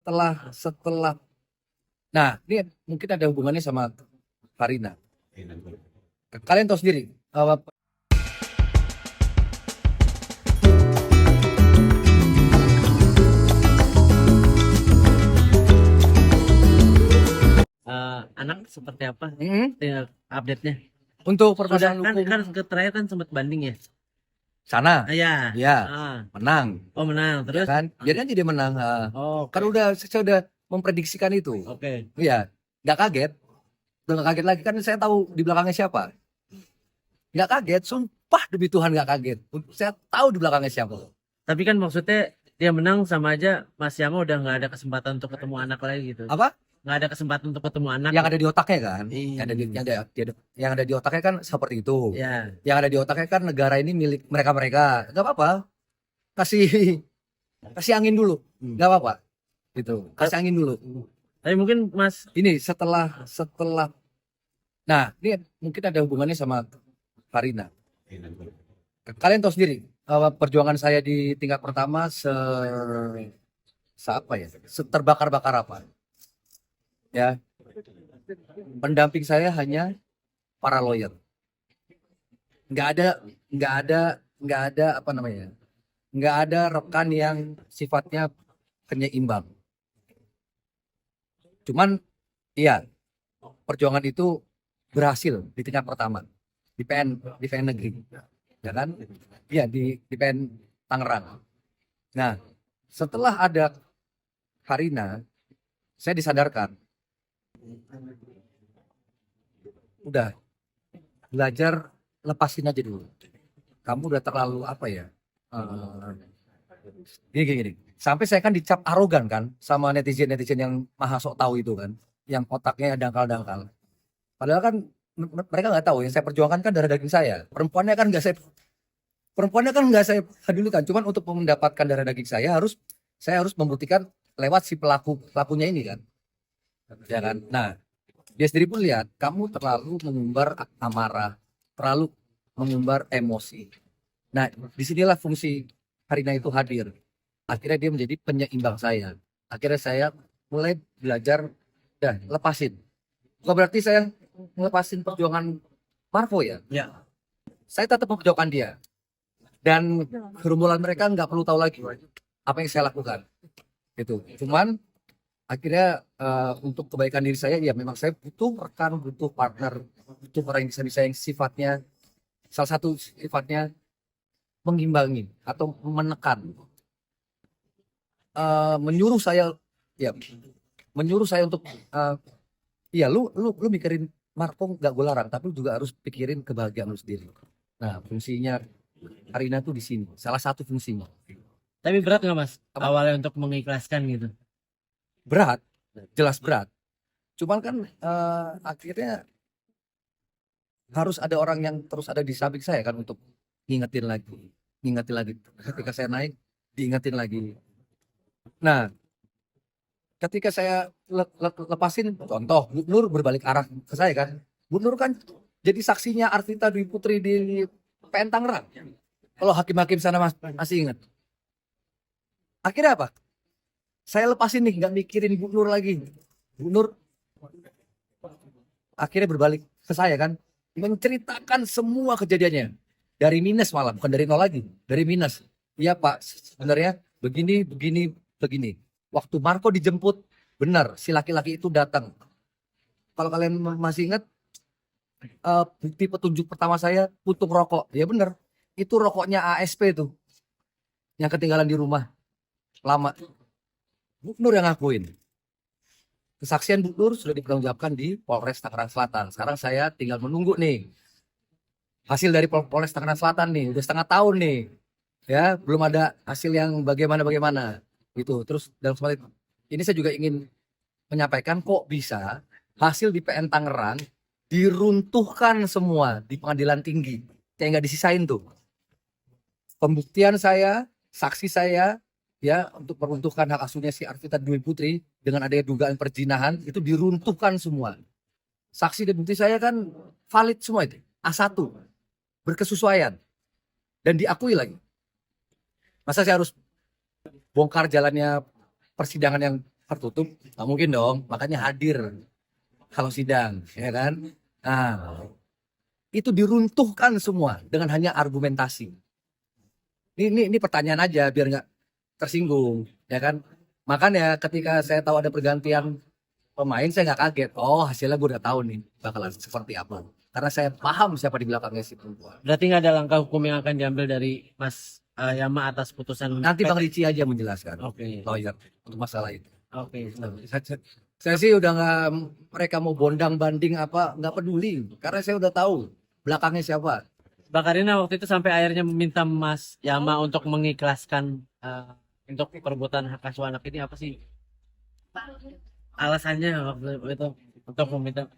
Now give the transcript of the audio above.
setelah nah ini mungkin ada hubungannya sama Karina. Kalian tahu sendiri Anak seperti apa mm, update-nya? untuk Sudah permasalahan kan hukum terakhir kan sempat banding ya? sana Ya. ya Ah. menang Oh menang ya terus? kan, jadi kan jadi menang. Oh, Kan saya udah memprediksikan itu. oke. Iya, nggak kaget, udah nggak kaget lagi kan, saya tahu di belakangnya siapa. Nggak kaget, sumpah demi Tuhan nggak kaget, saya tahu di belakangnya siapa. Tapi kan maksudnya dia menang sama aja Mas Yama udah nggak ada kesempatan untuk ketemu anak lagi gitu. Apa Nggak ada kesempatan untuk ketemu anak. yang ada di otaknya kan, Iya. yang ada di otaknya kan seperti itu. Ya. Yang ada di otaknya kan negara ini milik mereka, nggak apa-apa, kasih kasih angin dulu, nggak apa-apa gitu, kasih angin dulu. Tapi mungkin Mas Ini setelah nah ini mungkin ada hubungannya sama Karina. Kalian tahu sendiri perjuangan saya di tingkat pertama apa ya, terbakar-bakar apa ya. Pendamping saya hanya para lawyer, nggak ada nggak ada apa namanya, nggak ada rekan yang sifatnya penyeimbang. Cuman iya, perjuangan itu berhasil di tingkat pertama di PN negeri, ya kan? Iya, di PN Tangerang. Nah, setelah ada Karina, saya disadarkan, udah belajar, lepasin aja dulu. Kamu udah terlalu apa ya? Gini. Sampai saya kan dicap arogan kan sama netizen yang maha sok tahu itu kan, yang otaknya dangkal-dangkal. Padahal kan mereka nggak tahu yang saya perjuangkan kan darah daging saya. Perempuannya kan nggak saya pedulikan. Cuman untuk mendapatkan darah daging saya harus membuktikan lewat si pelakunya ini kan, ya kan. Nah, dia sendiri pun lihat kamu terlalu mengumbar amarah, terlalu mengumbar emosi. Nah, disinilah fungsi Karina itu hadir. Akhirnya dia menjadi penyeimbang saya. Akhirnya saya mulai belajar dan lepasin. Bukan berarti saya ngelepasin perjuangan Marvo ya. ya. Saya tetap memperjuangkan dia. Dan gerombolan mereka nggak perlu tahu lagi apa yang saya lakukan. Gitu. Cuman akhirnya untuk kebaikan diri saya, ya memang saya butuh rekan, butuh partner, butuh orang yang bisa yang sifatnya, salah satu sifatnya mengimbangi atau menekan, menyuruh saya, ya menyuruh saya untuk iya, lu mikirin Marco nggak gue larang, tapi lu juga harus pikirin kebahagiaan lu sendiri. Nah, fungsinya Karina tuh di sini, salah satu fungsinya. Tapi berat nggak Mas Apa? awalnya untuk mengikhlaskan gitu? Berat, jelas berat. Cuman kan akhirnya harus ada orang yang terus ada di samping saya kan untuk ngingetin lagi. Ketika saya naik, diingetin lagi. Nah, ketika saya lepasin, contoh Bu Nur berbalik arah ke saya kan, Bu Nur kan jadi saksinya Arvita Dwi Putri di PN Tangerang. Kalau hakim-hakim sana masih ingat, akhirnya apa, saya lepasin nih, nggak mikirin Bu Nur lagi. Bu Nur akhirnya berbalik ke saya kan, menceritakan semua kejadiannya dari minus, malah bukan dari nol lagi, dari minus. Iya Pak, sebenarnya begini. Waktu Marco dijemput, benar si laki-laki itu datang. Kalau kalian masih ingat, bukti petunjuk pertama saya puntung rokok, ya benar, itu rokoknya ASP tuh yang ketinggalan di rumah lama. Bu Nur yang ngakuin. Kesaksian Bu Nur sudah dipertanggungjawabkan di Polres Tangerang Selatan. Sekarang saya tinggal menunggu nih hasil dari Polres Tangerang Selatan nih. Udah setengah tahun nih, ya belum ada hasil yang bagaimana gitu. Terus dalam kesempatan ini saya juga ingin menyampaikan, kok bisa hasil di PN Tangerang diruntuhkan semua di pengadilan tinggi, kayak nggak disisain tuh. Pembuktian saya, saksi saya, ya untuk meruntuhkan hak asuhnya si Arvita Dwi Putri dengan adanya dugaan perzinahan itu diruntuhkan semua. Saksi dan bukti saya kan valid semua itu, A1, berkesesuaian dan diakui lagi. Masa saya harus bongkar jalannya persidangan yang tertutup, nggak mungkin dong. Makanya hadir kalau sidang, ya kan? Nah, itu diruntuhkan semua dengan hanya argumentasi. Ini pertanyaan aja biar nggak tersinggung, ya kan? Makanya ketika saya tahu ada pergantian pemain, saya nggak kaget. Oh, hasilnya gue udah tahu nih bakalan seperti apa. Karena saya paham siapa di belakangnya si perempuan. Berarti nggak ada langkah hukum yang akan diambil dari Mas Yama atas putusan Nanti Bang PT? Ricci aja menjelaskan, Oke. lawyer untuk masalah itu. Oke. Saya sih udah nggak, mereka mau bondang banding apa nggak peduli, karena saya udah tahu belakangnya siapa. Mbak Karina waktu itu sampai akhirnya meminta Mas Yama untuk mengikhlaskan untuk perbuatan hak asuh anak ini apa sih alasannya waktu itu untuk meminta?